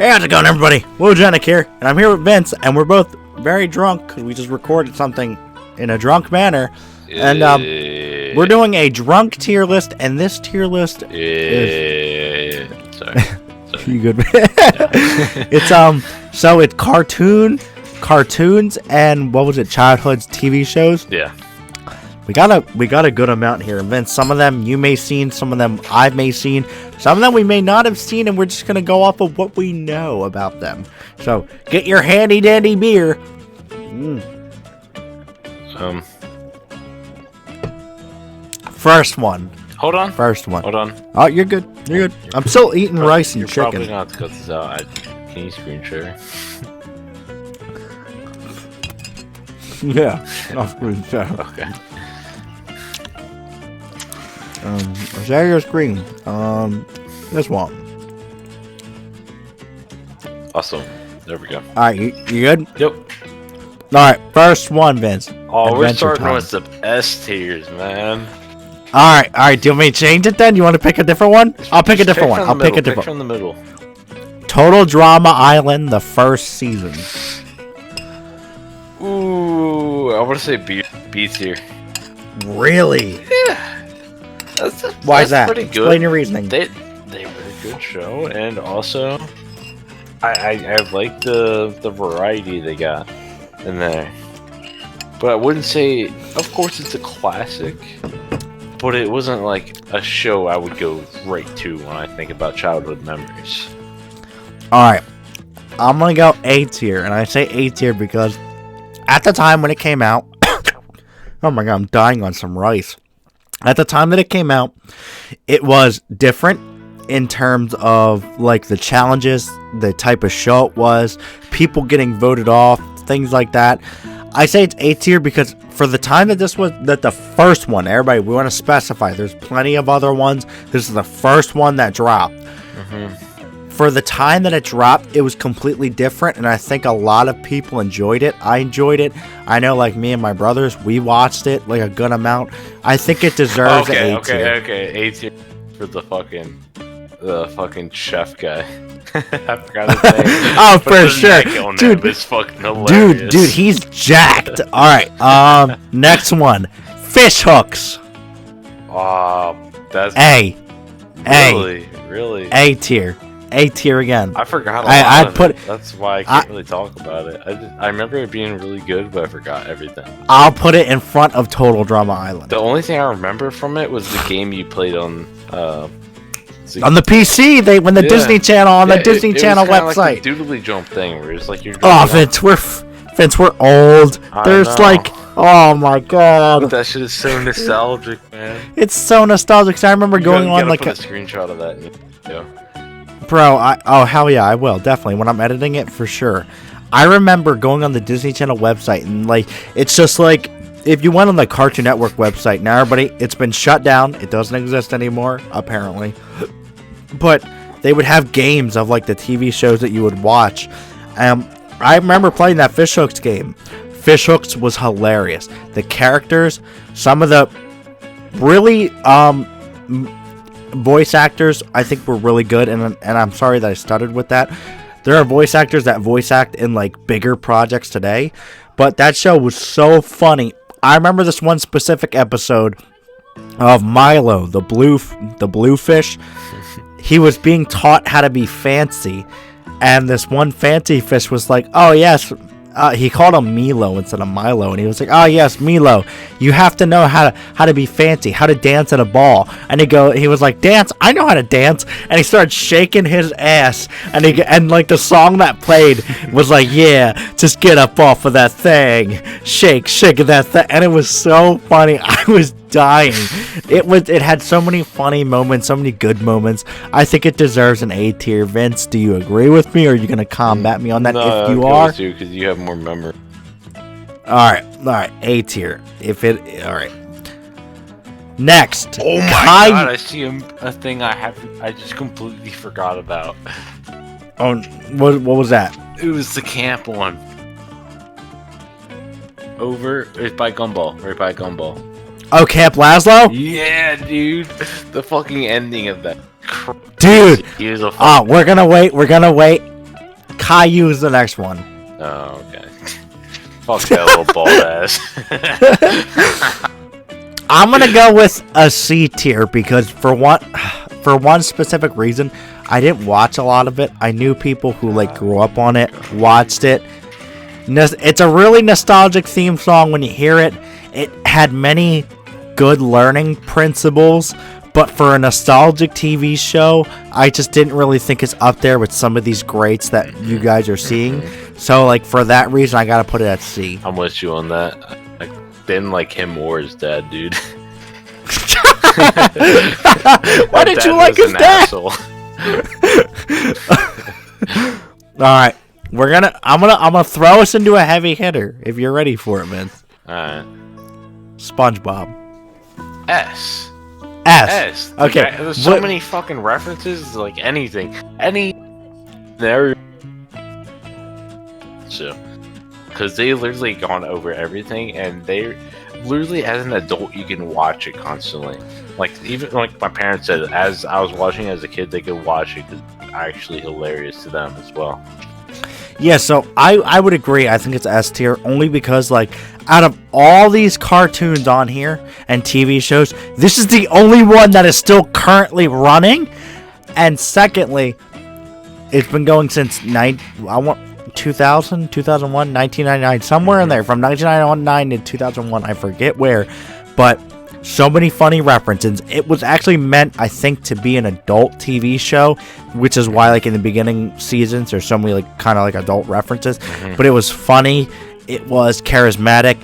Hey, how's it going, everybody? Wojanic here, and I'm here with Vince, and we're both very drunk because we just recorded something in a drunk manner. And we're doing a drunk tier list, and this tier list is... Sorry. You good? It's so it's cartoons, and what was it? Childhood TV shows. Yeah. We got a good amount here, Vince. Some of them you may seen, some of them I may seen, some of them we may not have seen, and we're just gonna go off of what we know about them. So get your handy dandy beer. First one. Hold on. First one. Hold on. Oh, you're good. You're good. I'm still eating rice and You're chicken. probably gonna have to cut this out. Can you screen share? Yeah. I'll screen share. Okay. Share your screen. This one. Awesome. There we go. All right, you good? Yep. All right, first one, Vince. Oh, we're Adventure starting Time. with the S tiers, man. All right. Do you want me to change it then? You want to pick a different one? I'll pick a different one. I'll pick a different from the middle. Total Drama Island, the first season. Ooh, I want to say B tier. Really? Yeah. Why is that? Pretty good. Explain your reasoning. They were a good show, and also I like the variety they got in there. But I wouldn't say, of course, it's a classic, but it wasn't like a show I would go right to when I think about childhood memories. All right, I'm gonna go A tier, and I say A tier because at the time when it came out, oh my god, I'm dying on some rice. At the time that it came out, it was different in terms of like the challenges, the type of show it was, people getting voted off, things like that. I say it's A tier because for the time that this was the first one, everybody, we want to specify there's plenty of other ones. This is the first one that dropped. For the time that it dropped, it was completely different, and I think a lot of people enjoyed it. I enjoyed it. I know, like me and my brothers, we watched it like a good amount. I think it deserves an A tier. Okay, A tier for the fucking chef guy. I forgot his name. Oh, But for the sure, neck on dude. him is fucking hilarious. Dude, he's jacked. All right, next one, fish hooks. That's really A tier. A tier again. I forgot. I put it. That's why I can't really talk about it. I remember it being really good, but I forgot everything. I'll put it in front of Total Drama Island. The only thing I remember from it was the game you played on On the PC, the Disney Channel on the Disney Channel it was website. like the doodly jump thing, where it's like you're. Oh, Vince, we're old. There's know. like, oh my god, That shit is so nostalgic, man. it's so nostalgic. 'Cause I remember going on like, put a screenshot of that. Yeah. bro, hell yeah, I will definitely when I'm editing it for sure. I remember going on the Disney Channel website and like, it's just like if you went on the Cartoon Network website now, everybody, it's been shut down. It doesn't exist anymore, apparently. But they would have games of like the TV shows that you would watch. I remember playing that Fish Hooks game. Fish Hooks was hilarious. The characters, some of the really voice actors, I think were really good. And I'm sorry that I stuttered with that. There are voice actors that voice act in like bigger projects today, but that show was so funny. I remember this one specific episode of Milo, the blue fish. He was being taught how to be fancy, and this one fancy fish was like, "Oh yes," he called him Milo instead of Milo, and he was like, "Oh yes, Milo, you have to know how to be fancy, how to dance at a ball." And he was like, "Dance? I know how to dance." And he started shaking his ass, and like the song that played was like, "Yeah, just get up off of that thing, shake that thing," and it was so funny. I was dying. It had so many funny moments, so many good moments. I think it deserves an A tier. Vince, do you agree with me, or are you gonna combat me on that? No, if you go are, with you because you have more memory. all right, A tier. All right. Next. Oh my god! I see a thing I just completely forgot about. Oh, what was that? It was the camp one. It's by Gumball. Right by Gumball. Oh, Camp Lazlo? Yeah, dude. The fucking ending of that. Dude. He was a Oh, we're gonna wait. Caillou is the next one. Oh, okay. Fuck that little bald ass. I'm gonna go with a C tier because for one specific reason, I didn't watch a lot of it. I knew people who like grew up on it, watched it. It's a really nostalgic theme song when you hear it. It had many good learning principles, but for a nostalgic TV show, I just didn't really think it's up there with some of these greats that you guys are seeing. So, like, for that reason, I gotta put it at C. I'm with you on that. I didn't like him or his dad, dude. Why did you like his dad? Alright. I'm gonna throw us into a heavy hitter if you're ready for it, man. Alright. SpongeBob. S. Okay. There's so many fucking references, like anything. There. So, because they literally gone over everything, and they literally, as an adult, you can watch it constantly. Like, even like my parents said, as I was watching as a kid, they could watch it because it's actually hilarious to them as well. Yeah, so I would agree. I think it's S tier only because, like, out of all these cartoons on here and TV shows, this is the only one that is still currently running. And secondly, it's been going since 2000, 2001, 1999, somewhere in there, from 1999 to 2001. I forget where, but so many funny references. It was actually meant, I think, to be an adult TV show, which is why, like, in the beginning seasons, there's so many, like, kind of like adult references. But it was funny. It was charismatic.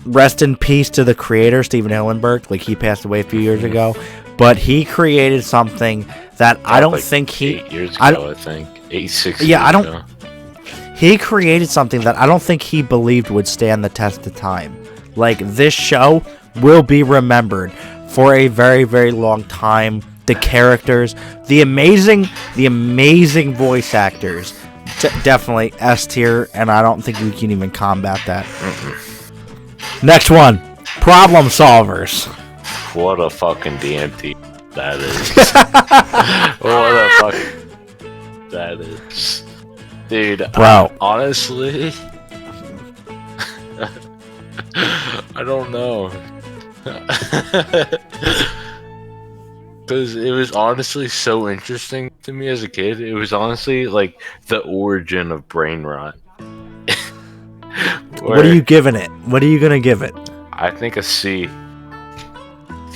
Rest in peace to the creator, Steven Hillenburg. Like, he passed away a few years ago, but he created something that I don't think he. 8 years ago, I think 6 Yeah, years I don't. ago. He created something that I don't think he believed would stand the test of time. Like, this show will be remembered for a very, very long time. The characters, the amazing voice actors, definitely S tier, and I don't think we can even combat that. Next one, Problem Solvers. What a fucking DMT that is. What a fucking that is. Dude, Bro. Honestly, I don't know. Because it was honestly so interesting to me as a kid. It was honestly like the origin of brain rot. What are you giving it? What are you gonna give it? I think a C.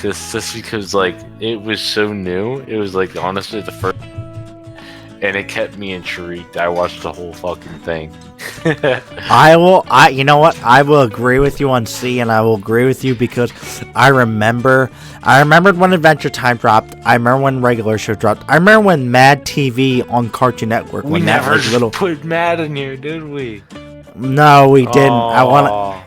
Just because like it was so new. It was like honestly the first, and it kept me intrigued. I watched the whole fucking thing. You know what? I will agree with you on C, and I will agree with you because I remembered when Adventure Time dropped. I remember when regular show dropped. I remember when Mad TV on Cartoon Network. We never put Mad in here, did we? No, we didn't.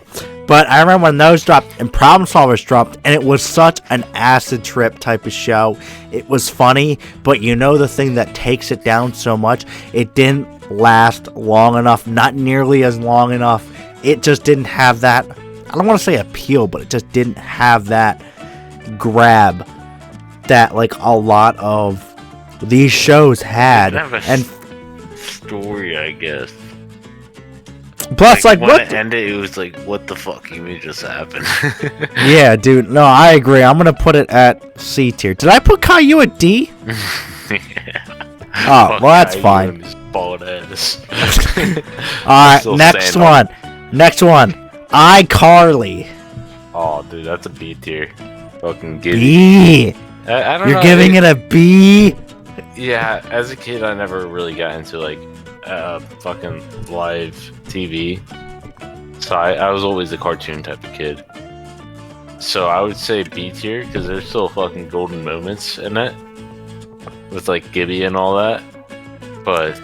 But I remember when those dropped and Problem Solvers dropped, and it was such an acid trip type of show. It was funny, but you know the thing that takes it down so much, it didn't last long enough, not nearly as long enough. It just didn't have that, I don't want to say appeal, but it just didn't have that grab that like a lot of these shows had. And story, I guess. Plus, like when what? It ended, it was like, what the fuck even just happened? Yeah, dude. No, I agree. I'm gonna put it at C tier. Did I put Caillou at D? Yeah. Oh, well, that's fine. Bald ass. All right, next one. Next one. iCarly. Oh, dude, that's a B tier. Fucking give B. I don't know. You're giving it a B? Yeah, as a kid, I never really got into like fucking live TV. So I was always a cartoon type of kid. So I would say B tier because there's still fucking golden moments in it with like Gibby and all that. But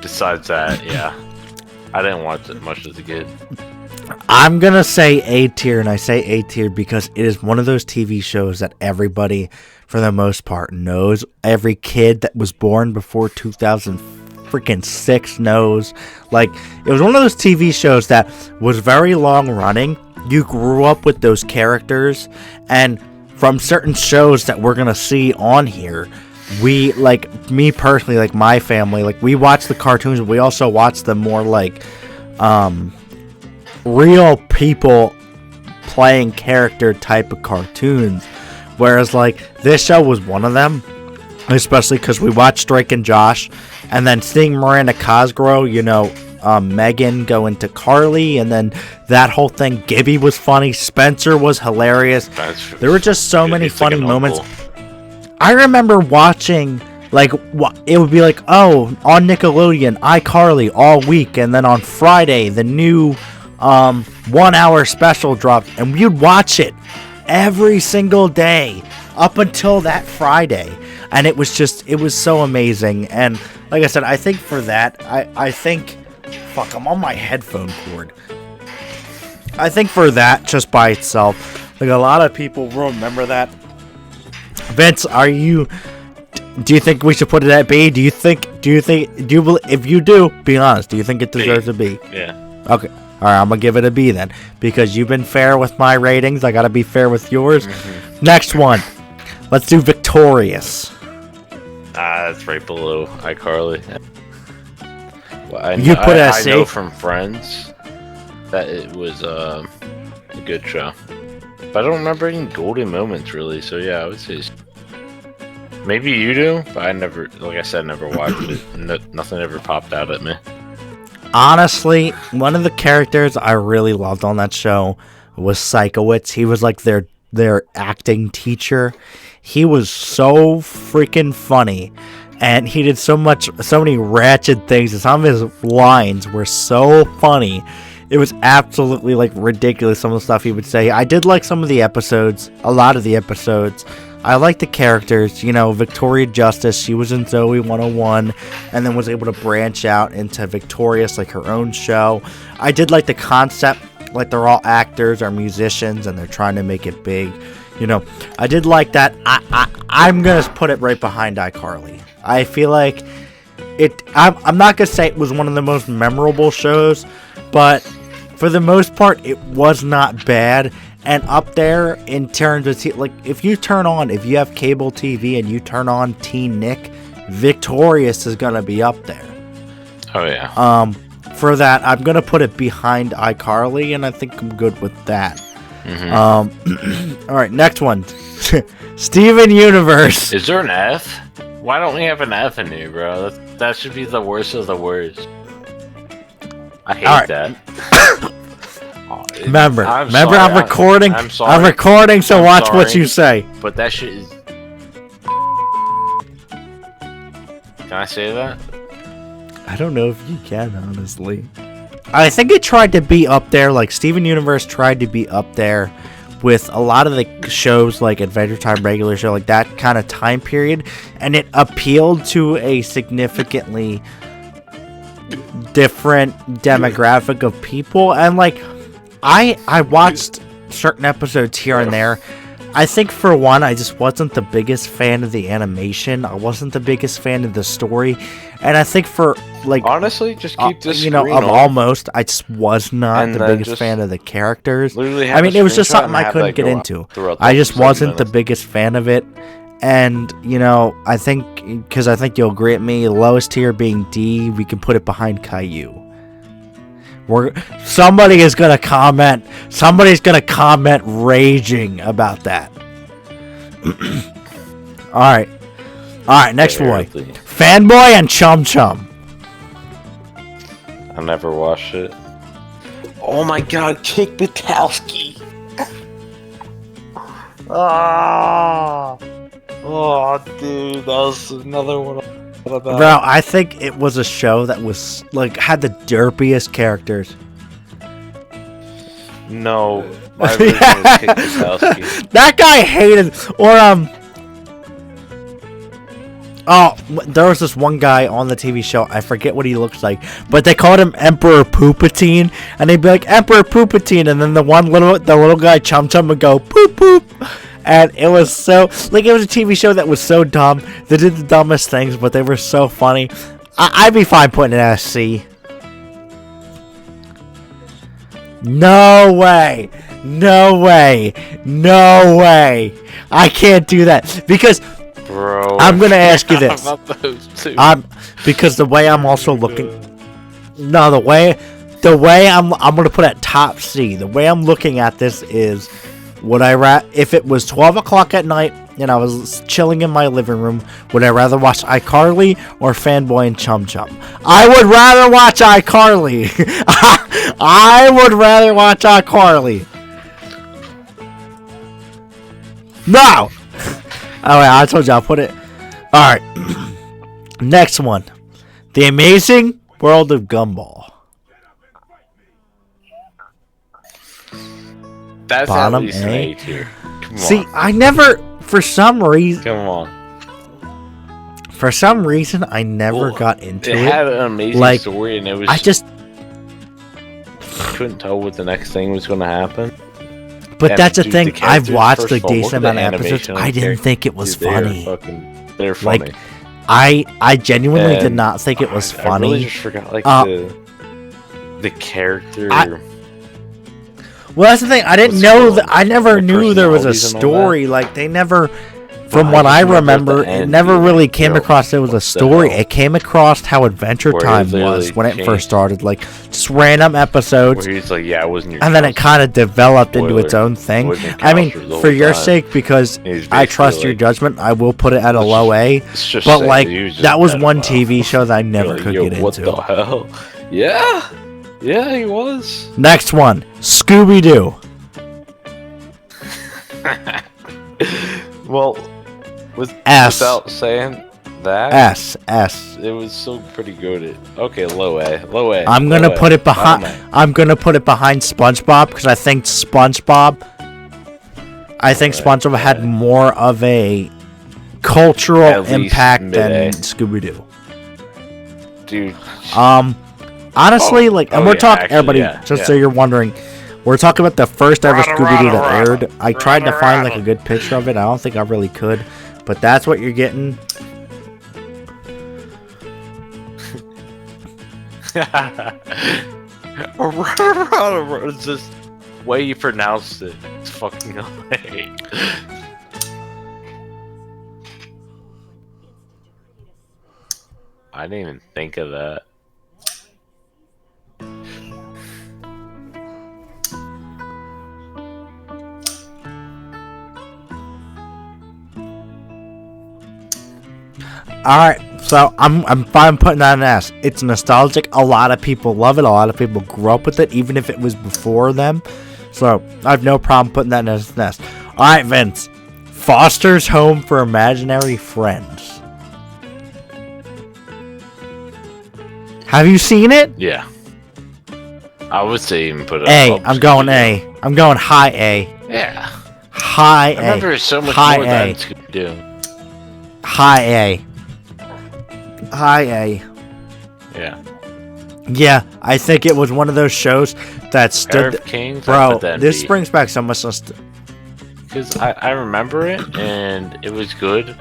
besides that, yeah, I didn't watch it much as a kid. I'm gonna say A tier, and I say A tier because it is one of those TV shows that everybody, for the most part, knows. Every kid that was born before 2006 knows. Like, it was one of those TV shows that was very long running. You grew up with those characters, and from certain shows that we're gonna see on here, we, like, me personally, like my family, like we watch the cartoons, but we also watch the more like real people playing character type of cartoons. Whereas like this show was one of them, especially because we watched Drake and Josh, and then seeing Miranda Cosgrove, you know, Megan go into Carly, and then that whole thing. Gibby was funny. Spencer was hilarious. There were just so many funny moments. I remember watching, like, it would be like, oh, on Nickelodeon, iCarly all week, and then on Friday, the new 1 hour special dropped, and we'd watch it every single day up until that Friday. And it was so amazing. And like I said, I think for that, I think, fuck, I'm on my headphone cord. I think for that, just by itself, like a lot of people will remember that. Vince, do you think we should put it at B? If you do, be honest, do you think it deserves a B? Yeah. Okay. Alright, I'm gonna give it a B then. Because you've been fair with my ratings, I gotta be fair with yours. Mm-hmm. Next one. Let's do Victorious. That's right below iCarly. Well, I know from friends that it was a good show. But I don't remember any golden moments really, so yeah, I would say maybe you do, but I never, like I said, never watched it. Nothing ever popped out at me. Honestly, one of the characters I really loved on that show was Psychowitz. He was like their acting teacher. He was so freaking funny, and he did so many ratchet things, and some of his lines were so funny. It was absolutely, like, ridiculous, some of the stuff he would say. I did like some of the episodes, a lot of the episodes. I liked the characters, you know, Victoria Justice, she was in Zoe 101, and then was able to branch out into Victorious, like her own show. I did like the concept, like they're all actors or musicians, and they're trying to make it big. You know, I did like that. I'm going to put it right behind iCarly. I feel like I'm not going to say it was one of the most memorable shows, but for the most part, it was not bad. And up there in terms of, like, if you have cable TV and you turn on Teen Nick, Victorious is going to be up there. Oh, yeah. For that, I'm going to put it behind iCarly, and I think I'm good with that. Mm-hmm. All right, next one. Steven Universe. Is there an F? Why don't we have an F in here, bro? That should be the worst of the worst. I hate that. Remember, I'm recording. I'm recording, so watch what you say. But that shit is. Can I say that? I don't know if you can, honestly. I think it tried to be up there, like Steven Universe tried to be up there with a lot of the shows like Adventure Time, regular show, like that kind of time period, and it appealed to a significantly different demographic of people. And like I watched certain episodes here and there. I think for one, I just wasn't the biggest fan of the animation. I wasn't the biggest fan of the story, and I think for like honestly, just keep this. You know, of off. Almost, I just was not the biggest fan of the characters. I mean, it was just something I couldn't get into. I just wasn't the biggest fan of it, and you know, I think because I think you'll agree with me, lowest tier being D, we can put it behind Caillou. Somebody's gonna comment raging about that. Alright, next one. Fanboy and Chum Chum. I never watched it. Oh my god, Kick Butowski. Oh, dude, that was another one. Bro, I think it was a show that was like had the derpiest characters. No, my version was Kick Butowski. That guy hated, there was this one guy on the TV show, I forget what he looks like, but they called him Emperor Poopatine, and they'd be like, Emperor Poopatine, and then the little guy Chum Chum would go, poop poop. And it was so, like, it was a TV show that was so dumb. They did the dumbest things, but they were so funny. I'd be fine putting it as C. No way. No way. No way. I can't do that. Because Bro, I'm gonna ask you this. about those two. Because the way I'm also looking. No, the way I'm gonna put at top C. The way I'm looking at this is, would I if it was 12 o'clock at night and I was chilling in my living room, would I rather watch iCarly or Fanboy and Chum Chum? I would rather watch iCarly. I would rather watch iCarly. No. Oh wait, I told you I'll put it. All right. Next one, The Amazing World of Gumball. That's Bottom at least an A. A tier. Come See, on. I never, for some reason, Come on. I never got into It it. had an amazing Like, story, and it was. I just, couldn't tell what the next thing was going to happen. but And, that's the dude, thing. the I've characters, watched first a of all, decent look at amount the of episodes. animation on I the didn't characters. think it was Dude, funny. They're Like, funny. I genuinely did And not think it was I funny. really just forgot like the character. Well, that's the thing. I didn't What's know called? that. I never The knew there was a personalities and all that. story. Like they never, from I what just I remember remember, at the it end never being really like, came yo, across there was a what the story. hell? It came across how Adventure Where it Time literally was when it changed. first started. Like just random episodes. Where he's like, yeah, I wasn't your And then it child. kind of developed into its Spoiler. own thing. Wasn't I mean, counselors the for whole your time. sake, because He's I trust basically your like- judgment, I will put it at a Let's low A. Let's just But say like, he just that was a one pedophile. TV show that I never Like, could yo, get what into. the hell? Yeah, yeah, he was. Next one, Scooby Doo. Well, S. without saying that, S. it was still pretty good. Okay, low A, low A. I'm gonna low A, put it behind. bottom A. I'm gonna put it behind SpongeBob because I think SpongeBob had more of a cultural At least impact than mid-A. Scooby Doo. Dude. Honestly, like, and oh we're yeah, talking, actually, everybody, yeah, just yeah. so you're wondering, we're talking about the first ever Rattle, Scooby Doo that rattle, aired. I tried to rattle, find like a rattle. good picture of it. I don't think I really could, but that's what you're getting. It's just way you pronounced it. It's fucking hilarious. I didn't even think of that. All right, so I'm fine putting that in S. It's nostalgic. A lot of people love it. A lot of people grew up with it, even if it was before them. So I have no problem putting that in as S. All right, Vince. Foster's Home for Imaginary Friends. Have you seen it? Yeah. I would say even put it A. above I'm going Scooby-Doo. A. I'm going high A. Yeah. High I remember A. it so much High more A. than Scooby-Doo. High A. High A. Yeah. Yeah, I think it was one of those shows that stood. Earth Kings. Bro, this brings back so much Because I remember it and it was good,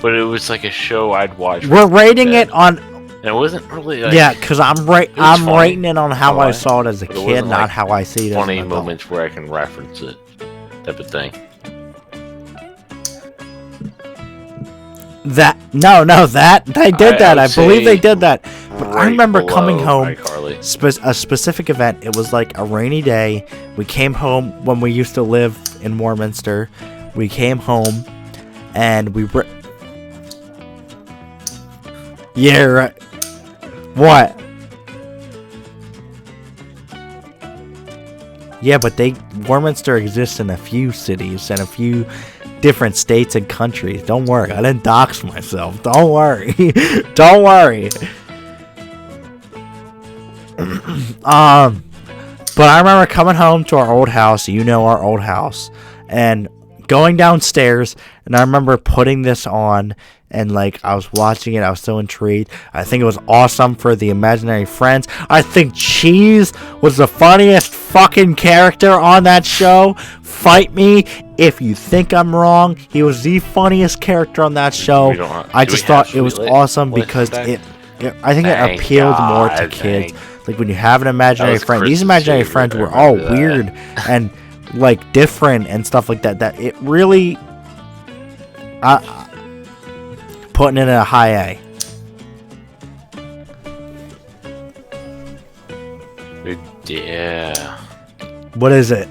but it was like a show I'd watch. We're rating it on. And it wasn't really like Yeah, because I'm funny. rating it on how I saw it as a But it kid, wasn't, not like, how I see it as an funny adult. moments where I can reference it, type of thing. That they did that. I would believe they say did that. But I right remember coming below home. iCarly. A specific event. It was like a rainy day. We came home when we used to live in Warminster. We came home, and we were. Yeah, right. What? Yeah, but Warminster exists in a few cities and a few different states and countries. Don't worry, I didn't dox myself. Don't worry. Don't worry. But I remember coming home to our old house, our old house, and going downstairs, and I remember putting this on, and like I was watching it, I was so intrigued. I think it was awesome for the imaginary friends. I think Cheese was the funniest fucking character on that show. Fight me if you think I'm wrong. He was the funniest character on that show. I just thought it was awesome because I think it appealed more to kids. Like when you have an imaginary friend, these imaginary friends were all weird and like different and stuff like that. That it really, putting it in a high A. Yeah. What is it?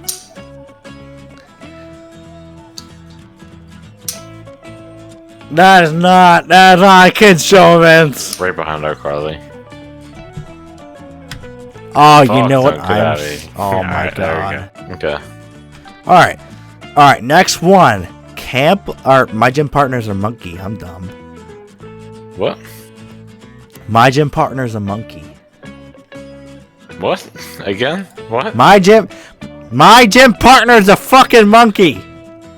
That's not a kid's show, Vince. Right behind our Carly. Oh, you know what? Oh my god. Okay. All right. Next one. Camp. Or my gym partner's a monkey. I'm dumb. What? My gym partner's a monkey. What? Again? What? My gym partner's a fucking monkey.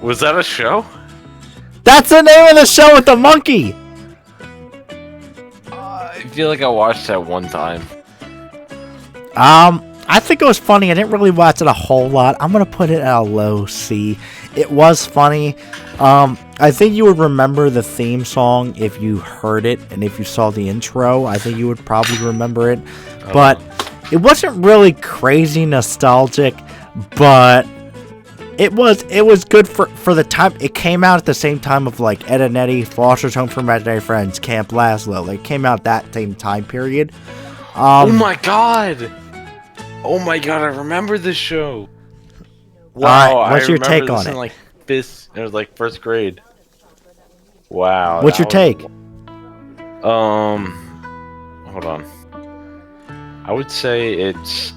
Was that a show? That's the name of the show with the monkey. I feel like I watched that one time. I think it was funny. I didn't really watch it a whole lot. I'm gonna put it at a low C. It was funny. I think you would remember the theme song if you heard it, and if you saw the intro, I think you would probably remember it. But it wasn't really crazy nostalgic, but it was good for the time. It came out at the same time of like Ed and Eddie, Foster's Home for Imaginary Friends, Camp Lazlo. Like, it came out that same time period. Oh my god! Oh my god! I remember this show. Wow! What's your take on it? Like this, it was like first grade. Wow! What's your take? Hold on. I would say it's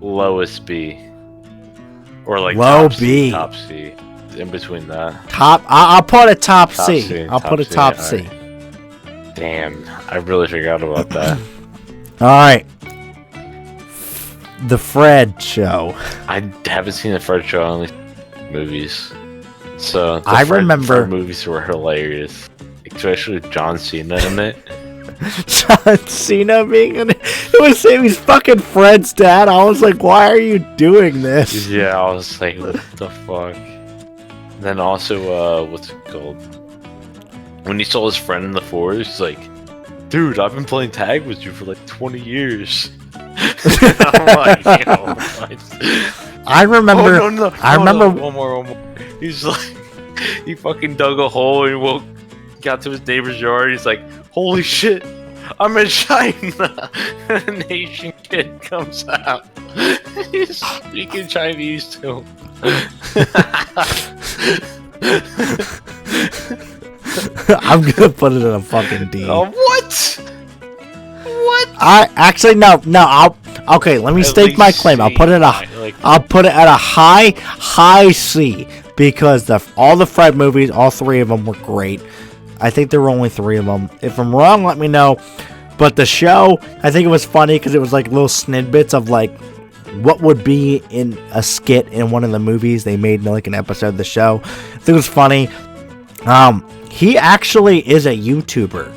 lowest B, or like low top B, top C, in between that. Top. I'll put a top C. C. I'll put a top C. Right. Damn! I really forgot about that. All right. The Fred Show. I haven't seen the Fred Show, only movies. So I remember Fred movies were hilarious, especially with John Cena in it. John Cena being in it. It was Sammy's fucking Fred's dad. I was like, why are you doing this? Yeah, I was like, what the fuck? Then also, what's it called? When he saw his friend in the forest, he's like, dude, I've been playing tag with you for like 20 years. I'm like, I remember. Oh, no. I remember. One more. He's like, he fucking dug a hole and got to his neighbor's yard. He's like, holy shit, I'm in China. An Asian kid comes out. He's speaking Chinese to him. I'm gonna put it in a fucking D. Oh, what? I actually no. Okay, let me stake my claim. I'll put it at a high C, because all the Fred movies, all three of them were great. I think there were only 3 of them. If I'm wrong, let me know. But the show, I think it was funny because it was like little snippets of like what would be in a skit in one of the movies they made in like an episode of the show. I think it was funny. He actually is a YouTuber.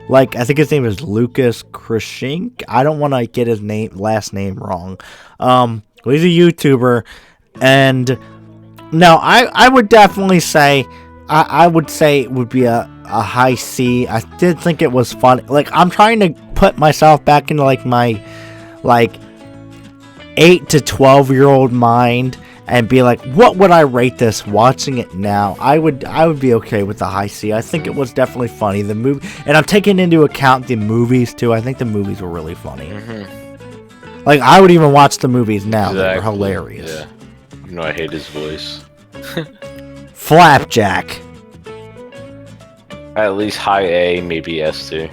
Like, I think his name is Lucas Krishink. I don't want to get his last name wrong. He's a YouTuber, and no, I would definitely say, I would say it would be a high C. I did think it was fun. Like, I'm trying to put myself back into like my 8 to 12-year-old mind and be like, what would I rate this watching it now? I would be okay with the high C. I think it was definitely funny. The movie, and I'm taking into account the movies too. I think the movies were really funny. Like, I would even watch the movies now. Exactly. They were hilarious. Yeah. You know, I hate his voice. Flapjack. At least high A, maybe S tier.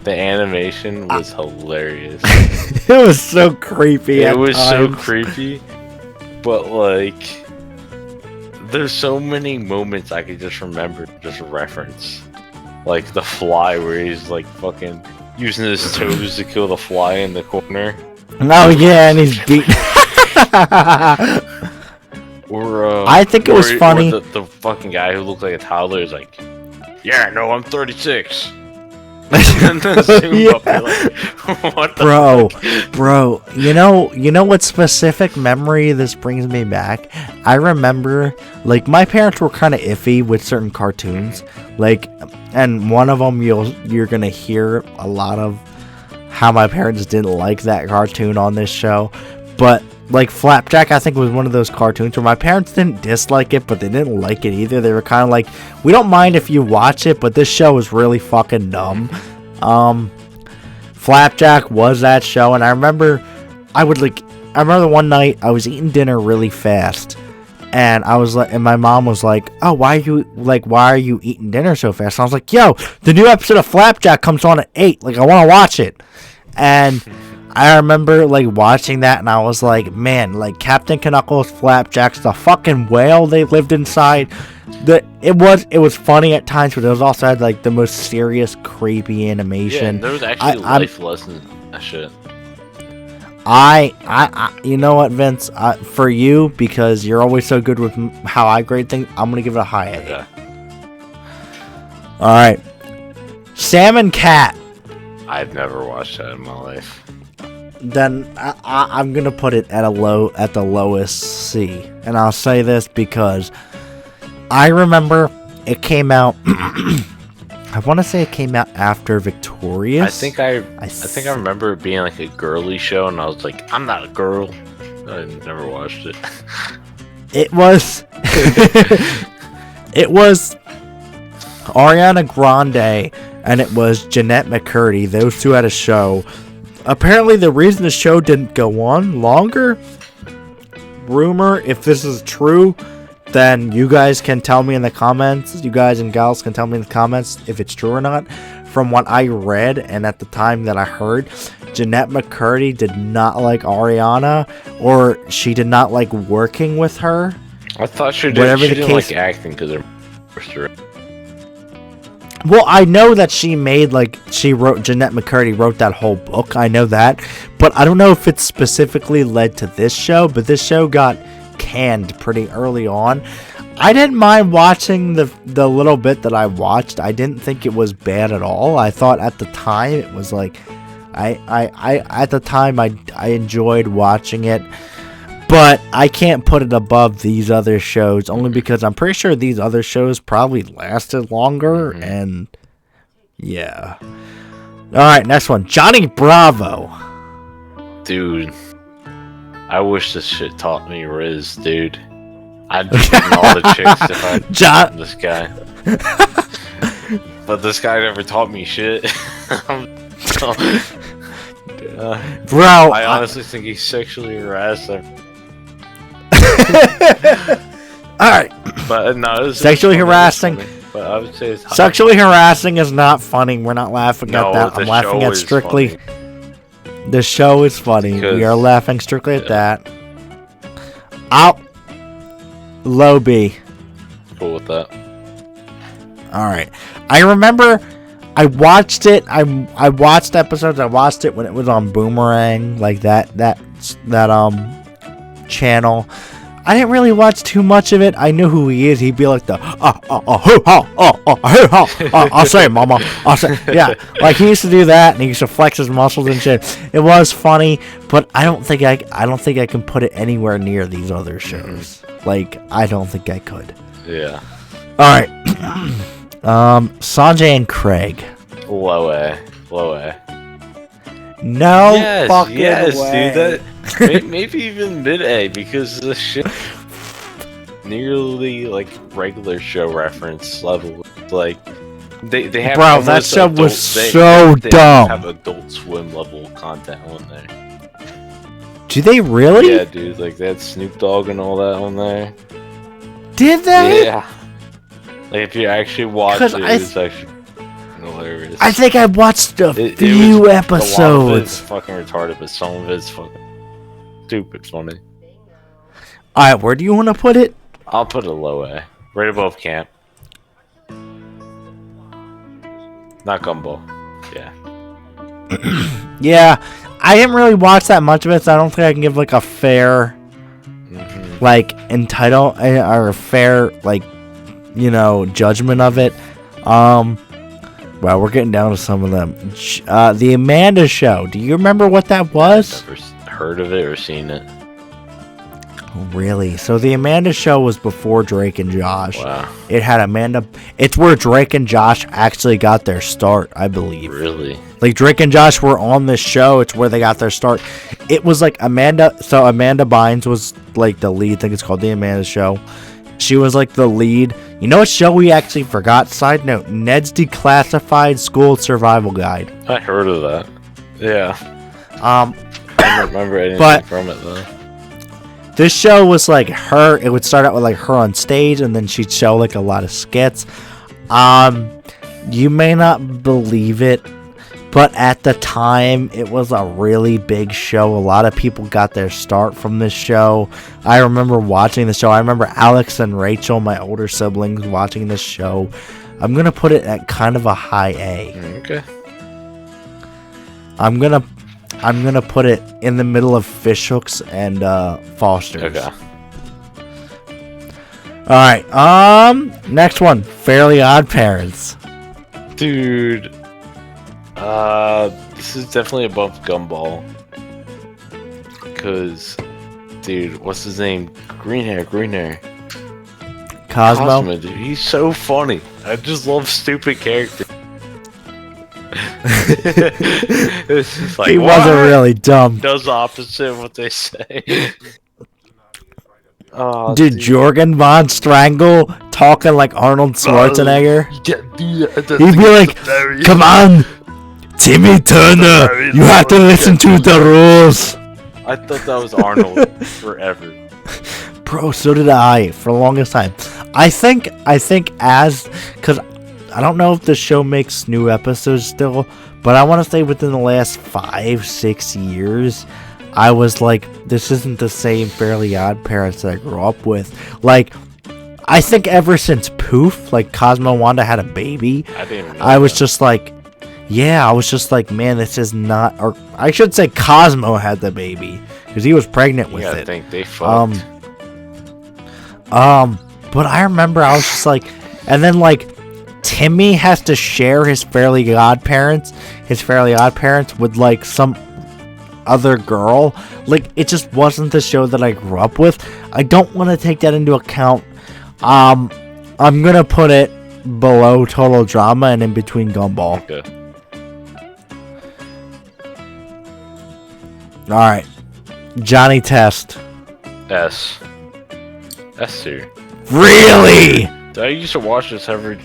The animation was hilarious. It was so creepy. It was so creepy, but like, there's so many moments I could just remember, just reference, like the fly where he's like fucking using his toes to kill the fly in the corner. Oh yeah, and he's beating. Or I think it was funny. Or the fucking guy who looked like a toddler is like, yeah, no, I'm 36. And then zoom up, you're like, what the fuck? Bro, you know what specific memory this brings me back? I remember, like, my parents were kind of iffy with certain cartoons, like, and one of them you're gonna hear a lot of how my parents didn't like that cartoon on this show, but Like Flapjack, I think was one of those cartoons where my parents didn't dislike it, but they didn't like it either. They were kind of like, we don't mind if you watch it, but this show is really fucking dumb. Flapjack was that show, and I remember one night I was eating dinner really fast, and I was like, and my mom was like, "Oh, why are you eating dinner so fast?" And I was like, "Yo, the new episode of Flapjack comes on at 8. Like, I want to watch it." And I remember like watching that, and I was like, "Man, like Captain Knuckles, Flapjack's the fucking whale they lived inside." It was funny at times, but it was also had like the most serious, creepy animation. Yeah, there was actually life lessons in that shit. You know what, Vince? For you, because you're always so good with how I grade things, I'm gonna give it a high A. Okay. All right, Sam and Cat. I've never watched that in my life. Then I'm gonna put it at the lowest C, and I'll say this because I remember it came out. I want to say it came out after Victorious. I think I remember it being like a girly show, and I was like, I'm not a girl. I never watched it. It was. It was Ariana Grande and it was Jeanette McCurdy. Those two had a show. Apparently, the reason the show didn't go on longer. Rumor, if this is true, then you guys can tell me in the comments. You guys and gals can tell me in the comments if it's true or not. From what I read and at the time that I heard, Jeanette McCurdy did not like Ariana, or she did not like working with her. I thought she didn't like acting because they're forced. Well, I know that Jeanette McCurdy wrote that whole book. I know that. But I don't know if it specifically led to this show, but this show got canned pretty early on. I didn't mind watching the little bit that I watched. I didn't think it was bad at all. I thought at the time it was like at the time I enjoyed watching it. But I can't put it above these other shows, only because I'm pretty sure these other shows probably lasted longer, and yeah. Alright, next one. Johnny Bravo. Dude, I wish this shit taught me Riz, dude. I'd be getting all the chicks if I taught this guy. But this guy never taught me shit. Bro, I honestly think he sexually harassed them. Alright. But no, sexually harassing. But I would say it's sexually harassing is not funny. We're not laughing at that. I'm laughing at strictly. The show is funny. We are laughing strictly at that. Low B. Cool with that. Alright. I remember I watched it. I watched episodes. I watched it when it was on Boomerang, like that channel. I didn't really watch too much of it. I knew who he is. He'd be like the I'll say it, mama. I'll say, yeah. Like he used to do that, and he used to flex his muscles and shit. It was funny, but I don't think I can put it anywhere near these other shows. Like I don't think I could. Yeah. All right. Sanjay and Craig. Low A. No fucking yes, way. Dude. Maybe even mid A, because the shit nearly like regular show reference level. Like they have. Bro, that show was so dumb. They have Adult Swim level content on there. Do they really? Yeah, dude. Like they had Snoop Dogg and all that on there. Did they? Yeah. Like if you actually watch it, it's actually hilarious. I think I watched a few episodes. A lot of it's fucking retarded, but some of it's fucking stupid funny. Alright, where do you want to put it? I'll put it low A. Right above Camp. Not Gumball. Yeah. Yeah. I didn't really watch that much of it, so I don't think I can give like a fair like entitle or a fair like judgment of it. Well, we're getting down to some of them. The Amanda Show. Do you remember what that was? I've never heard of it or seen it. Really? So the Amanda Show was before Drake and Josh. Wow. It had Amanda. It's where Drake and Josh actually got their start, I believe. Really? Like Drake and Josh were on this show. It's where they got their start. It was like Amanda. So Amanda Bynes was like the lead. I think it's called The Amanda Show. She was like the lead. You know what show we actually forgot? Side note: Ned's Declassified School Survival Guide. I heard of that. Yeah. I don't remember anything from it though. This show was like her. It would start out with like her on stage, and then she'd show like a lot of skits. You may not believe it, but at the time, it was a really big show. A lot of people got their start from this show. I remember watching the show. I remember Alex and Rachel, my older siblings, watching this show. I'm gonna put it at kind of a high A. Okay. I'm gonna put it in the middle of Fishhooks and Foster's. Okay. Alright, next one. Fairly Odd Parents. Dude. This is definitely above Gumball. Cause, dude, what's his name? Green hair. Cosmo, dude. He's so funny. I just love stupid characters. It's just like, he wasn't really dumb. Does the opposite of what they say. Oh, Dude, Jorgen von Strangle talking like Arnold Schwarzenegger. He'd be like, "Come on, Timmy Turner, you have to listen to the rules." I thought that was Arnold forever. Bro, so did I for the longest time. I think because I don't know if the show makes new episodes still, but I want to say within the last 5-6 years, I was like, this isn't the same Fairly Odd Parents that I grew up with. Like, I think ever since Poof, like Cosmo and Wanda had a baby, I was just like, man, this is not, or I should say Cosmo had the baby, because he was pregnant with it. I think they fucked. But I remember I was just like, and then like, Timmy has to share his Fairly Odd Parents with like some other girl. Like, it just wasn't the show that I grew up with. I don't want to take that into account. I'm gonna put it below Total Drama and in between Gumball. Okay. Alright. Johnny Test. S tier. Really? I used to watch this every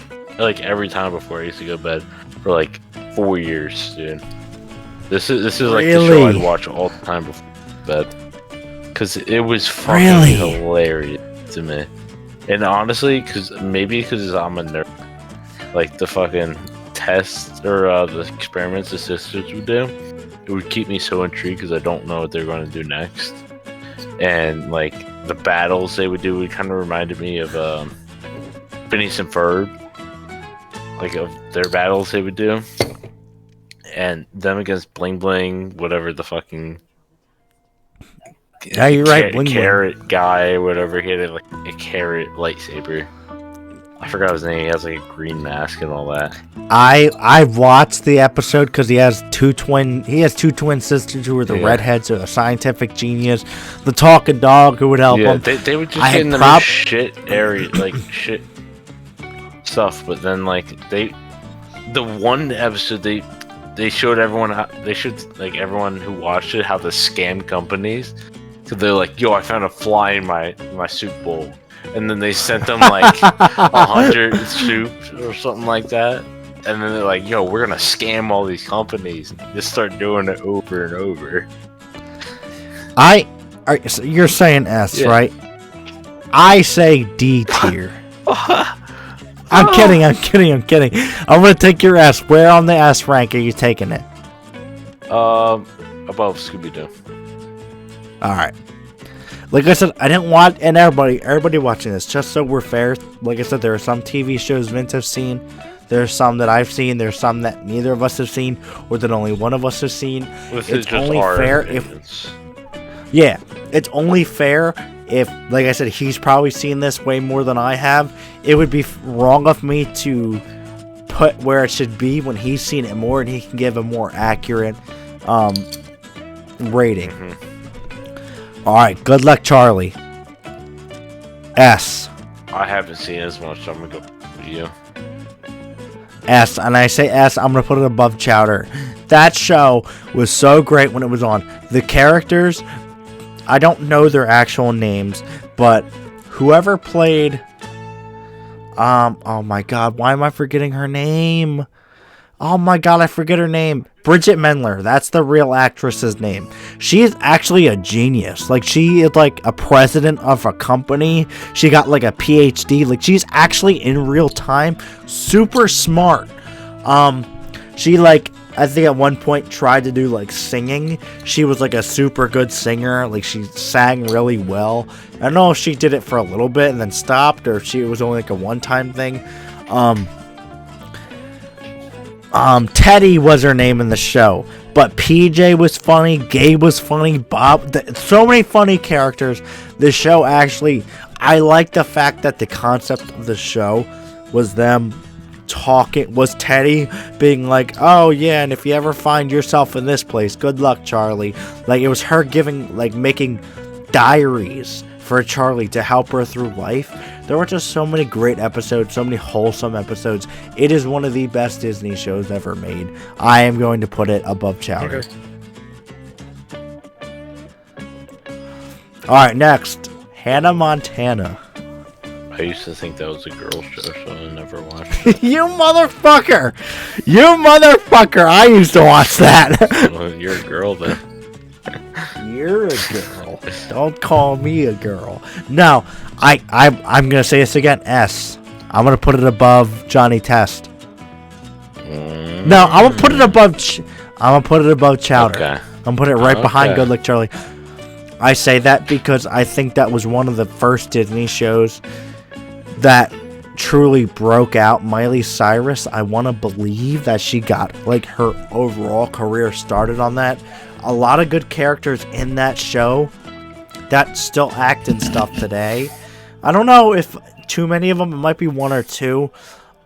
time before I used to go to bed for like 4 years, dude. This is like the show I'd watch all the time before bed, because it was fucking hilarious to me. And honestly, because I'm a nerd, like the fucking tests or the experiments the sisters would do, it would keep me so intrigued because I don't know what they're going to do next. And like the battles they would do, it kind of reminded me of Phineas and Ferb, like of their battles they would do. And them against Bling Bling, whatever the fucking yeah, you're right, Bling carrot Bling guy, whatever. He had like a carrot lightsaber. I forgot his name. He has like a green mask and all that. I've watched the episode because he has two twin sisters who are the redheads, who are a scientific genius, the talking dog who would help him. They would just get in the shit area, like shit stuff. But then like the one episode they showed everyone everyone who watched it how to scam companies. So they're like, yo, I found a fly in my soup bowl. And then they sent them like 100 soups or something like that. And then they're like, yo, we're going to scam all these companies. And just start doing it over and over. You're saying S, right? I say D tier. I'm kidding. I'm going to take your S. Where on the S rank are you taking it? Above Scooby-Doo. Alright. Like I said, I didn't want, and everybody watching this, just so we're fair, like I said, there are some TV shows Vince has seen, there are some that I've seen, there's some that neither of us have seen, or that only one of us has seen. It's only fair it's only fair if, like I said, he's probably seen this way more than I have. It would be wrong of me to put where it should be when he's seen it more and he can give a more accurate rating. Alright, Good Luck Charlie. S. I haven't seen as much, so I'm gonna go with you. S, and I say S, I'm gonna put it above Chowder. That show was so great when it was on. The characters, I don't know their actual names, but whoever played, oh my god, why am I forgetting her name? Oh my god, I forget her name. Bridget Mendler, that's the real actress's name. She is actually a genius. Like, she is like a president of a company. She got like a PhD. Like, she's actually in real time super smart. She like, I think at one point tried to do like singing. She was like a super good singer. Like, she sang really well. I don't know if she did it for a little bit and then stopped, or if it was only like a one-time thing. Teddy was her name in the show, but PJ was funny, Gabe was funny, Bob, so many funny characters. The show actually, I like the fact that the concept of the show was them talking, was Teddy being like, oh yeah, and if you ever find yourself in this place, good luck, Charlie. Like, it was her giving, like, making diaries for Charlie to help her through life. There were just so many great episodes, so many wholesome episodes. It is one of the best Disney shows ever made. I am going to put it above Chowder. Alright, next. Hannah Montana. I used to think that was a girl show, so I never watched it. You motherfucker! You motherfucker! I used to watch that. Well, you're a girl then. You're a girl. Don't call me a girl. No, I'm gonna say this again. S. I'm gonna put it above Johnny Test. No, I'm gonna put it above. I'm gonna put it above Chowder. Okay. I'm gonna put it right behind Good Luck Charlie. I say that because I think that was one of the first Disney shows that truly broke out. Miley Cyrus, I want to believe that she got like her overall career started on that. A lot of good characters in that show that still act and stuff today. I don't know if too many of them. It might be one or two.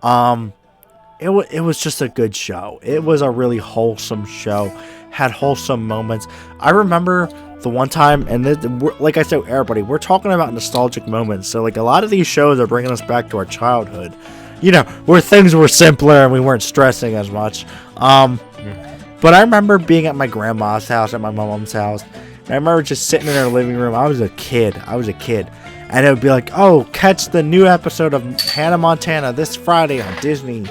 It was just a good show. It was a really wholesome show. Had wholesome moments. I remember the one time, and like I said, everybody, we're talking about nostalgic moments. So like a lot of these shows are bringing us back to our childhood. You know, where things were simpler and we weren't stressing as much. But I remember being at my grandma's house, at my mom's house, and I remember just sitting in her living room. I was a kid. And it would be like, oh, catch the new episode of Hannah Montana this Friday on Disney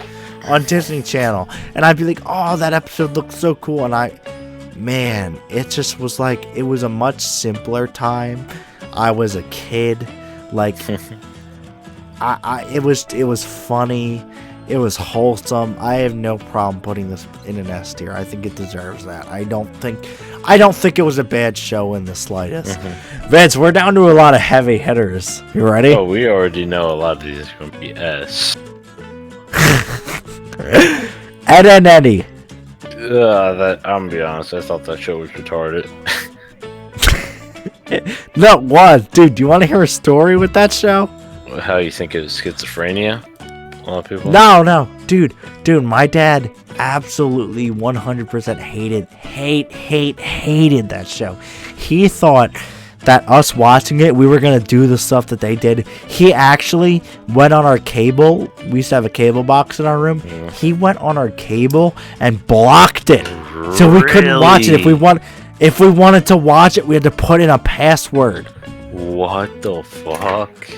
Channel. And I'd be like, oh, that episode looks so cool. And man, it just was like, it was a much simpler time. I was a kid. Like, it was funny. It was wholesome. I have no problem putting this in an S tier. I think it deserves that. I don't think it was a bad show in the slightest. Vince, we're down to a lot of heavy hitters. You ready? Oh, we already know a lot of these are going to be S. Ed and Eddie. I'm gonna be honest, I thought that show was retarded. No, it was. Dude, do you want to hear a story with that show? How you think it was schizophrenia? A lot of people? No. Dude, my dad absolutely 100% hated that show. He thought that us watching it, we were going to do the stuff that they did. He actually went on our cable. We used to have a cable box in our room. Yeah. He went on our cable and blocked it. Really? So we couldn't watch it. If we wanted to watch it, we had to put in a password. What the fuck?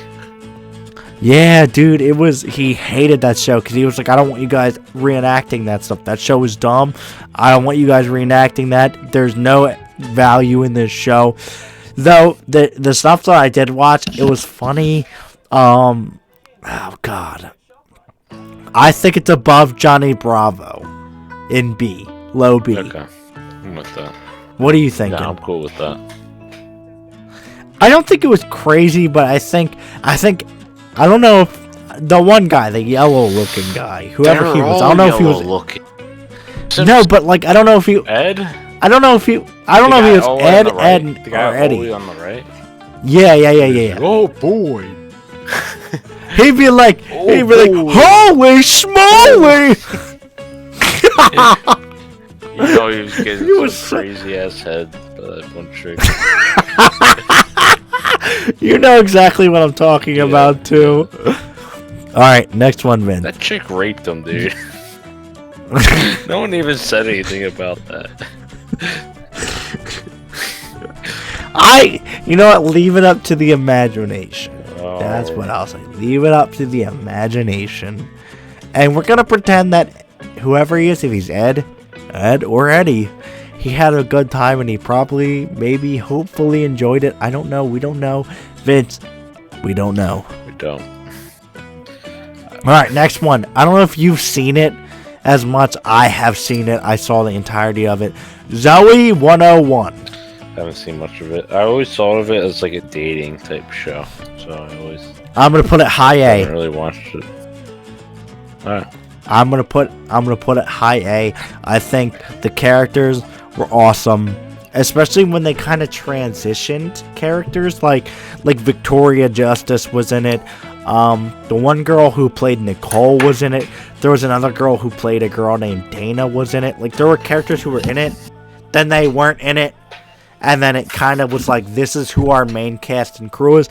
Yeah, dude, he hated that show because he was like, I don't want you guys reenacting that stuff. That show was dumb. I don't want you guys reenacting that. There's no value in this show. Though, the stuff that I did watch, it was funny. Oh, God. I think it's above Johnny Bravo in B. Low B. Okay. I'm with that. What are you thinking? Yeah, I'm cool with that. I don't think it was crazy, but I think I don't know if the one guy, the yellow-looking guy, whoever he was, I don't know if he was looking. No, but like I don't know if he Ed. I don't know if he was Ed, right. The guy or Eddie. on the right. Yeah. Oh boy. He'd be like, holy schmoly! You know he was getting some crazy ass head for that one trick. You know exactly what I'm talking about, too. Alright, next one, Vin. That chick raped him, dude. No one even said anything about that. You know what? Leave it up to the imagination. Oh. That's what I'll say. Leave it up to the imagination. And we're going to pretend that whoever he is, if he's Ed or Eddie, he had a good time and he probably, maybe, hopefully enjoyed it. I don't know. We don't know. Vince, we don't know. We don't. Alright, next one. I don't know if you've seen it as much. I have seen it. I saw the entirety of it. Zoe 101. Haven't seen much of it. I always thought of it as like a dating type show. So I always I'm going to put it high A. haven't really watched it. Alright. I'm gonna put it high A. I think the characters were awesome, especially when they kind of transitioned characters. Like Victoria Justice was in it. The one girl who played Nicole was in it. There was another girl who played a girl named Dana was in it. Like, there were characters who were in it, then they weren't in it, and then it kind of was like, this is who our main cast and crew is.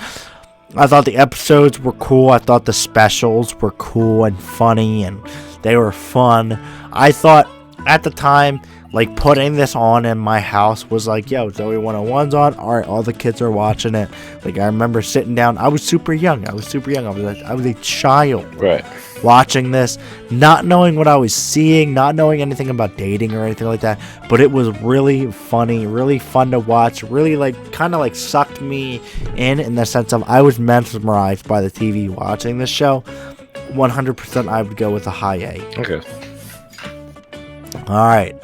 I thought the episodes were cool. I thought the specials were cool and funny, and they were fun. I thought at the time, like, putting this on in my house was like, yo, Zoe 101's on. All right, all the kids are watching it. Like, I remember sitting down. I was super young. I was a child. Right. Watching this, not knowing what I was seeing, not knowing anything about dating or anything like that, but it was really funny, really fun to watch, really, like, kind of like sucked me in the sense of I was mesmerized by the TV watching this show. 100% I would go with a high A. Okay. Alright,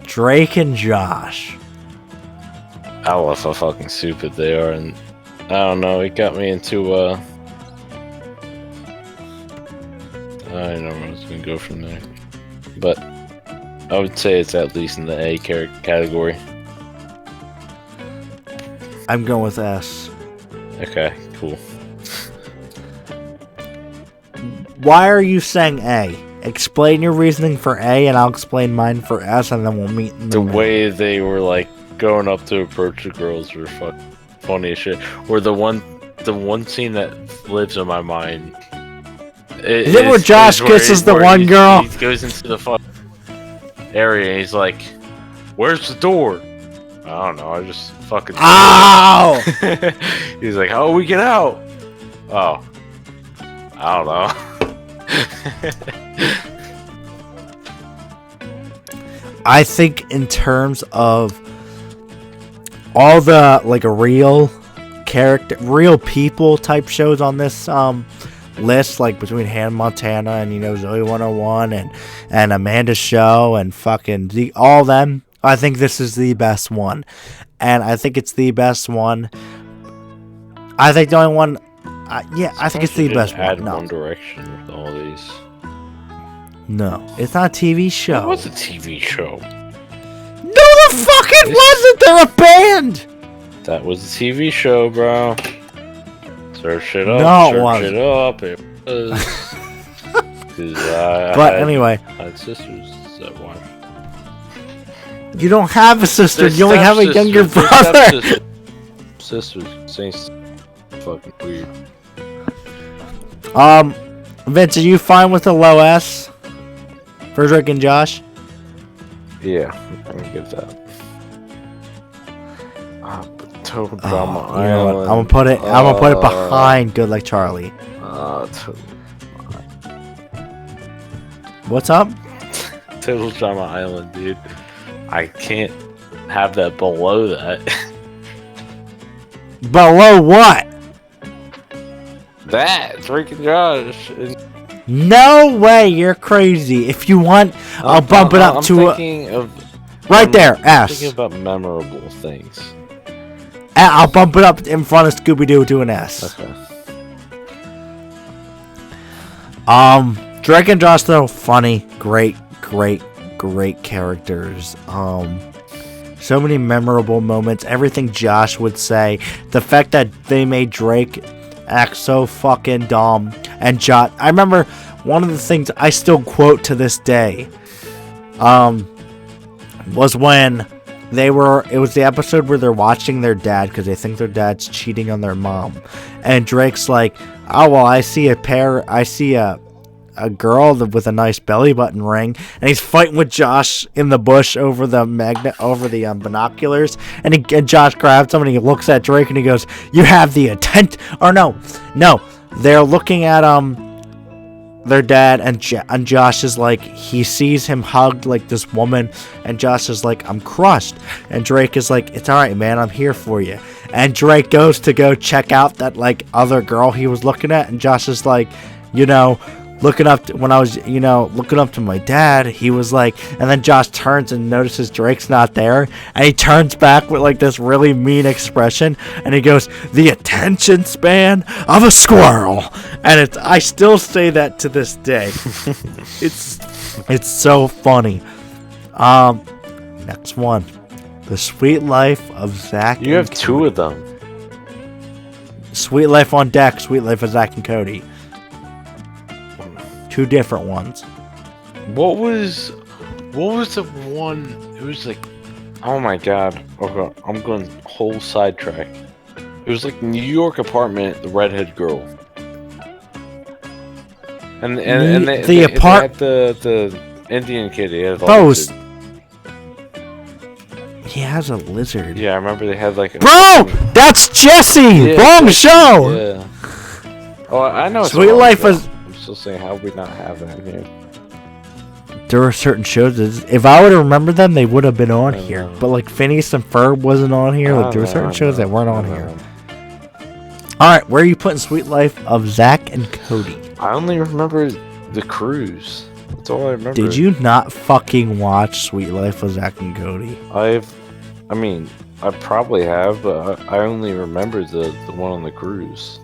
Drake and Josh. I love how fucking stupid they are, and I don't know, it got me into I don't know where I was gonna go from there, but I would say it's at least in the A category. I'm going with S. Okay, cool. Why are you saying A? Explain your reasoning for A, and I'll explain mine for S, and then we'll meet in the middle. Way they were like going up to approach the girls were funny as shit. Or the one scene that lives in my mind. Is it where Josh kisses the one girl? He goes into the fucking area and he's like, "Where's the door?" I don't know. I just fucking. Ow! He's like, "How do we get out?" Oh, I don't know. I think in terms of all the like real people type shows on this list, like between Hannah Montana and Zoe 101 and Amanda's Show and fucking all them, I think this is the best one, and I think it's the best one. I think the only one, I think it's the best one. No. One Direction with all these. No, it's not a TV show. It was a TV show. No, the fuck it wasn't. They're a band. That was a TV show, bro. Search it up. No, search it up. It was. But anyway, I had sisters that watched. You don't have a sister. You only have a younger brother. Sisters. Saints. Fucking weird. Vince, are you fine with the low S for Drake and Josh? Yeah, I'm gonna give that. But Total Drama Island. I'm gonna put it behind Good Like Charlie. What's up? Total Drama Island, dude. I can't have that below that. Below what? That Drake and Josh. No way, you're crazy. If you want, I'll bump it up to right there. S. Thinking about memorable things. I'll bump it up in front of Scooby Doo to an S. Okay. Drake and Josh though, funny, great characters. So many memorable moments. Everything Josh would say. The fact that they made Drake act so fucking dumb. And Josh, I remember one of the things I still quote to this day, was when It was the episode where they're watching their dad because they think their dad's cheating on their mom. And Drake's like, oh, well, I see a girl with a nice belly button ring, and he's fighting with Josh in the bush over the binoculars, and Josh grabs him and he looks at Drake and he goes, you have the intent, or no, they're looking at their dad, and Josh is like, he sees him hugged like this woman, and Josh is like, I'm crushed, and Drake is like, it's alright, man, I'm here for you. And Drake goes to go check out that like other girl he was looking at, and Josh is like, looking up to my dad, he was like, and then Josh turns and notices Drake's not there, and he turns back with like this really mean expression, and he goes, the attention span of a squirrel. And I still say that to this day. it's so funny. Next one, The Sweet Life of Zach. You have two of them. Sweet Life on Deck, Sweet Life of Zach and Cody. Two different ones. What was the one? It was like, oh my god. Okay, I'm going whole sidetrack. It was like New York apartment, the redhead girl. And they had the Indian kid. He had He has a lizard. Yeah, I remember they had like. Bro, that's Jesse. Yeah, wrong show. Yeah. Oh, I know. Sweet Life was. Still saying, how would we not have that here? There were certain shows that, if I would have remembered them, they would have been on here. But like Phineas and Ferb wasn't on here. Like there were certain shows that weren't on here. All right, where are you putting Sweet Life of Zach and Cody? I only remember the cruise. That's all I remember. Did you not fucking watch Sweet Life of Zach and Cody? I probably have, but I only remember the one on the cruise.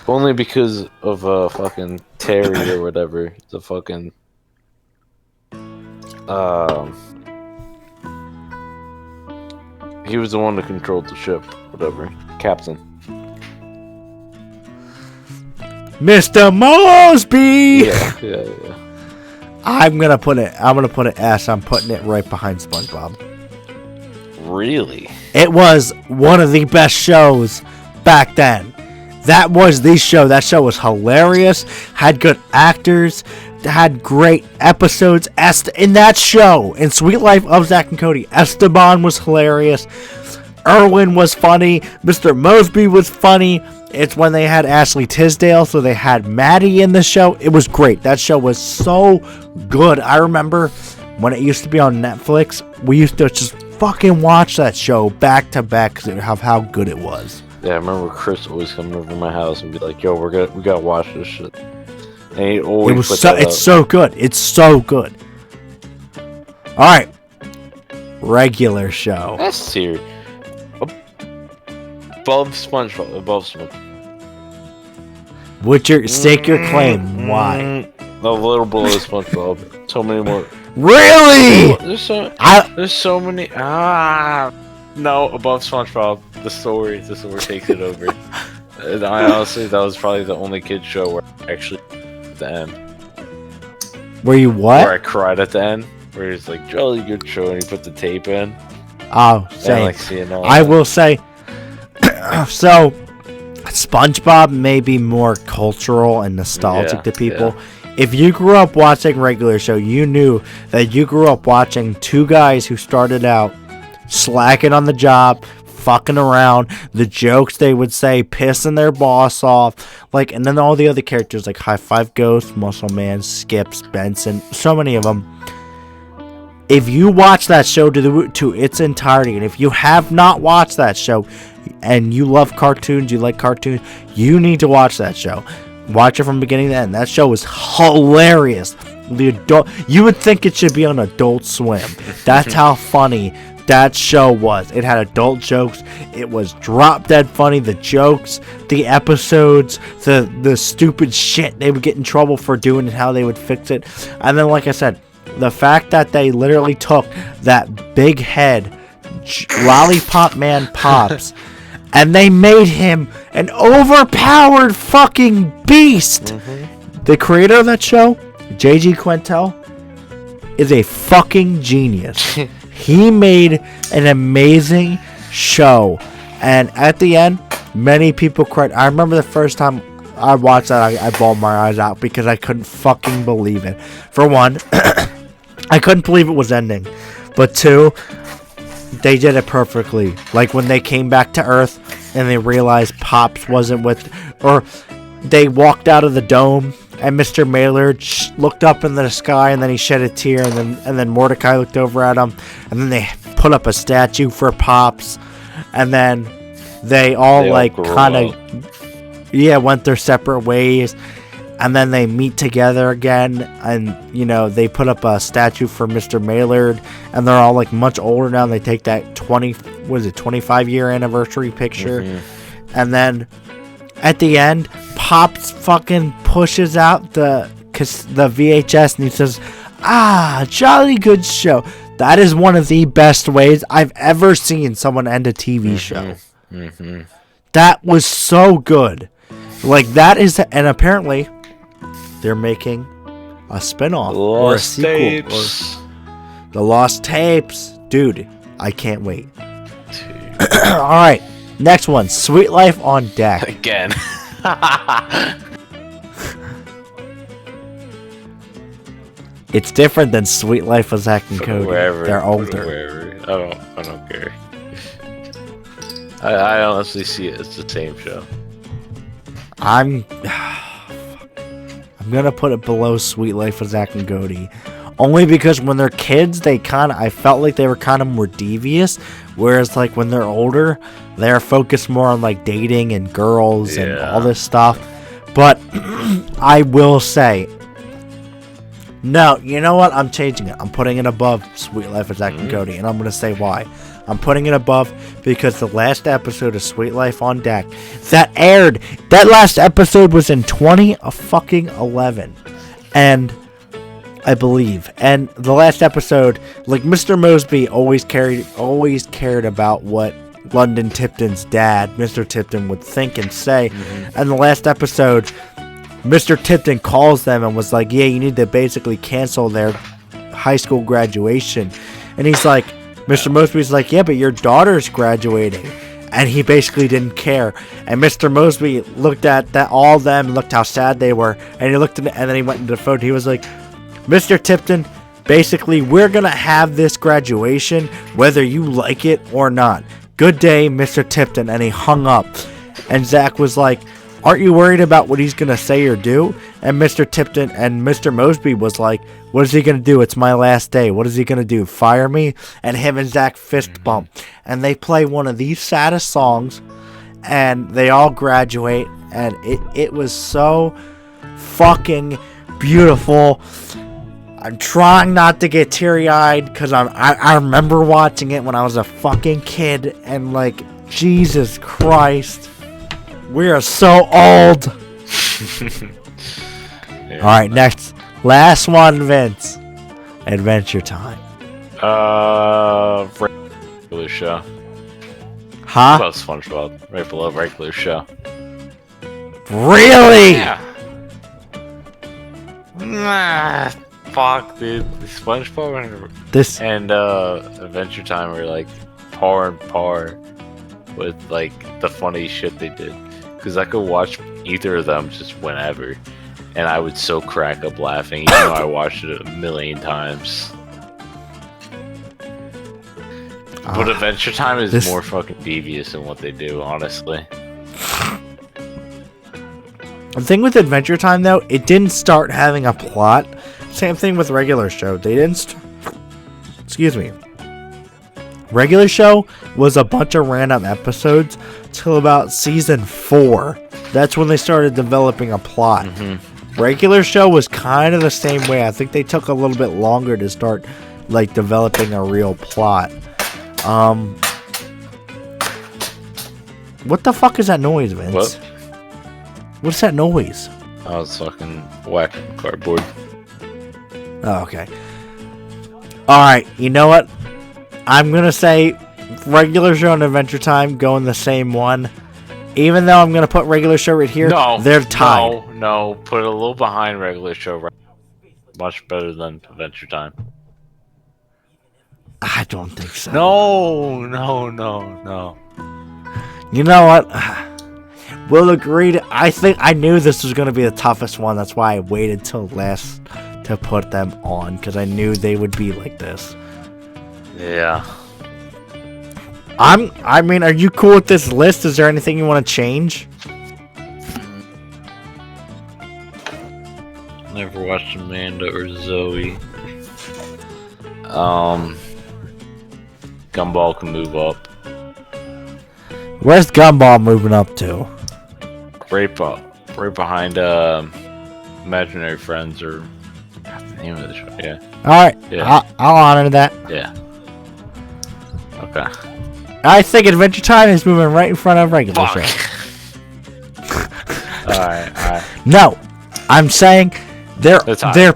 Only because of fucking Terry or whatever. The fucking he was the one that controlled the ship, whatever. Captain. Mr. Mosby! Yeah. I'm gonna put it S. I'm putting it right behind SpongeBob. Really? It was one of the best shows back then. That was the show. That show was hilarious. Had good actors. Had great episodes. In that show, in Sweet Life of Zach and Cody, Esteban was hilarious. Erwin was funny. Mr. Mosby was funny. It's when they had Ashley Tisdale, so they had Maddie in the show. It was great. That show was so good. I remember when it used to be on Netflix, we used to just fucking watch that show back to back because of how good it was. Yeah, I remember Chris always coming over to my house and be like, "Yo, we gotta watch this shit." And he always it's so good. It's so good. All right, regular show. S tier. Above SpongeBob. Would you stake your claim? Why? A little below SpongeBob. So many more. Really? There's so many. No, above SpongeBob. The story takes it over. And I honestly, that was probably the only kid show where I actually at the end. Were you what? Where I cried at the end. Where it's like jolly good show, and he put the tape in. Oh, same. Like seeing all I that. will say. So, SpongeBob may be more cultural and nostalgic to people. Yeah. If you grew up watching regular show, you knew that you grew up watching two guys who started out slacking on the job, fucking around, the jokes they would say, pissing their boss off, like, and then all the other characters like High Five Ghost, Muscle Man, Skips, Benson, so many of them. If you watch that show to its entirety, and if you have not watched that show, and you love cartoons, you like cartoons, you need to watch that show. Watch it from beginning to end. That show is hilarious. You would think it should be on Adult Swim. That's how funny that show was. It had adult jokes. It was drop dead funny. The jokes, the episodes, the stupid shit they would get in trouble for doing and how they would fix it. And then, like I said, the fact that they literally took that big head, Lollipop Man Pops, and they made him an overpowered fucking beast. Mm-hmm. The creator of that show, J.G. Quintel, is a fucking genius. He made an amazing show. And at the end, many people cried. I remember the first time I watched that, I bawled my eyes out because I couldn't fucking believe it. For one, I couldn't believe it was ending. But two, they did it perfectly. Like when they came back to Earth and they realized Pops wasn't with, or they walked out of the dome and Mr. Maillard looked up into the sky and then he shed a tear, and then Mordecai looked over at him, and then they put up a statue for Pops, and then they all kind of went their separate ways. And then they meet together again, and, you know, they put up a statue for Mr. Maillard, and they're all, like, much older now, and they take that 25-year anniversary picture, and then, at the end, Pops fucking pushes out the VHS, and he says, jolly good show. That is one of the best ways I've ever seen someone end a TV show. That was so good. Like, that is, and apparently they're making a spin-off or a sequel. The Lost Tapes. Dude, I can't wait. Alright, next one. Sweet Life on Deck. Again. It's different than Sweet Life of Zack and Cody. They're older. I don't care. I honestly see it as the same show. I'm gonna put it below Sweet Life of Zack and Cody, only because when they're kids, I felt like they were kind of more devious, whereas like when they're older, they're focused more on like dating and girls and all this stuff. But I will say, no, you know what? I'm changing it. I'm putting it above Sweet Life of Zack and Cody, and I'm gonna say why. I'm putting it above because the last episode of Sweet Life on Deck that aired, that last episode was in 2011, and I believe, and the last episode, like Mr. Mosby always cared about what London Tipton's dad, Mr. Tipton, would think and say, and the last episode, Mr. Tipton calls them and was like, yeah, you need to basically cancel their high school graduation, and he's like, Mr. Mosby's like, yeah, but your daughter's graduating. And he basically didn't care. And Mr. Mosby looked at all of them, looked how sad they were. And he looked at it, and then he went into the phone. He was like, Mr. Tipton, basically, we're going to have this graduation whether you like it or not. Good day, Mr. Tipton. And he hung up. And Zach was like, aren't you worried about what he's going to say or do? And Mr. Tipton and Mr. Mosby was like, what is he going to do? It's my last day. What is he going to do? Fire me? And him and Zach fist bump. And they play one of the saddest songs. And they all graduate. And it was so fucking beautiful. I'm trying not to get teary-eyed because I remember watching it when I was a fucking kid. And like, Jesus Christ. We are so old. Alright, next. Last one, Vince. Adventure Time. Regular show. Huh? About SpongeBob. Right below regular show. Really? Yeah. Nah, fuck, dude. SpongeBob and Adventure Time were like par and par with like the funny shit they did. Because I could watch either of them just whenever, and I would so crack up laughing, even though I watched it a million times. But Adventure Time is more fucking devious in what they do, honestly. The thing with Adventure Time, though, it didn't start having a plot. Same thing with Regular Show. They didn't. Excuse me. Regular Show was a bunch of random episodes till about season 4. That's when they started developing a plot. Regular Show was kind of the same way. I think they took a little bit longer to start like developing a real plot. What the fuck is that noise, Vince? What? What's that noise? I was fucking whacking cardboard. Oh, okay. Alright, you know what? I'm gonna say Regular Show and Adventure Time go in the same one. Even though I'm gonna put Regular Show right here, they're tied. No, put it a little behind Regular Show. Much better than Adventure Time. I don't think so. No. You know what? We'll agree to, I think I knew this was going to be the toughest one. That's why I waited till last to put them on, because I knew they would be like this. Yeah. I mean, are you cool with this list? Is there anything you want to change? Never watched Amanda or Zoe. Gumball can move up. Where's Gumball moving up to? Right behind Imaginary Friends, or what's the name of the show? Yeah. Alright, Yeah. I'll honor that. Yeah. Okay. I think Adventure Time is moving right in front of regular show. Alright. No, I'm saying they're tied. They're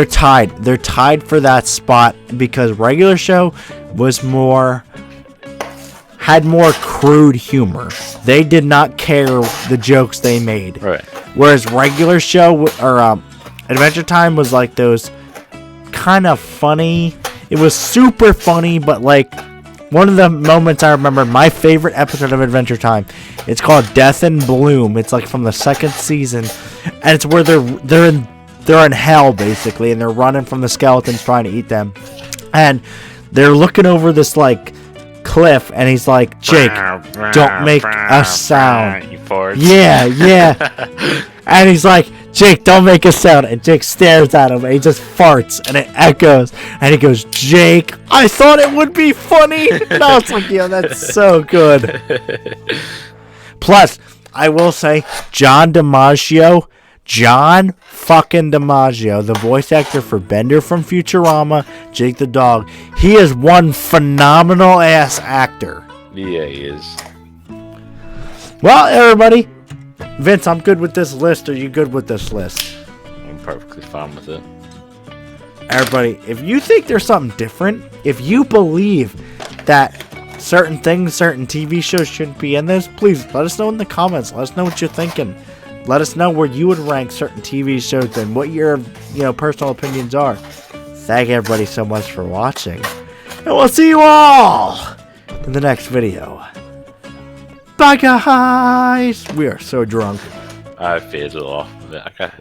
tied. They're tied for that spot because regular show was had more crude humor. They did not care the jokes they made. Right. Whereas regular show or Adventure Time was like those kind of funny. It was super funny, but like one of the moments I remember, my favorite episode of Adventure Time, it's called Death and Bloom. It's like from the second season, and it's where they're in hell basically, and they're running from the skeletons trying to eat them, and they're looking over this like cliff, and he's like, Jake, don't make a sound. You farts. Yeah. And he's like, Jake, don't make a sound. And Jake stares at him, and he just farts, and it echoes. And he goes, Jake, I thought it would be funny. And I was like, yo, that's so good. Plus, I will say, John fucking DiMaggio, the voice actor for Bender from Futurama, Jake the dog, he is one phenomenal ass actor. Yeah, he is. Well, everybody, Vince, I'm good with this list. Are you good with this list? I'm perfectly fine with it. Everybody, if you think there's something different, if you believe that certain things, certain TV shows shouldn't be in this, please let us know in the comments. Let us know what you're thinking. Let us know where you would rank certain TV shows and what your personal opinions are. Thank everybody so much for watching. And we'll see you all in the next video. Bye, guys. We are so drunk. I faded off of it. I got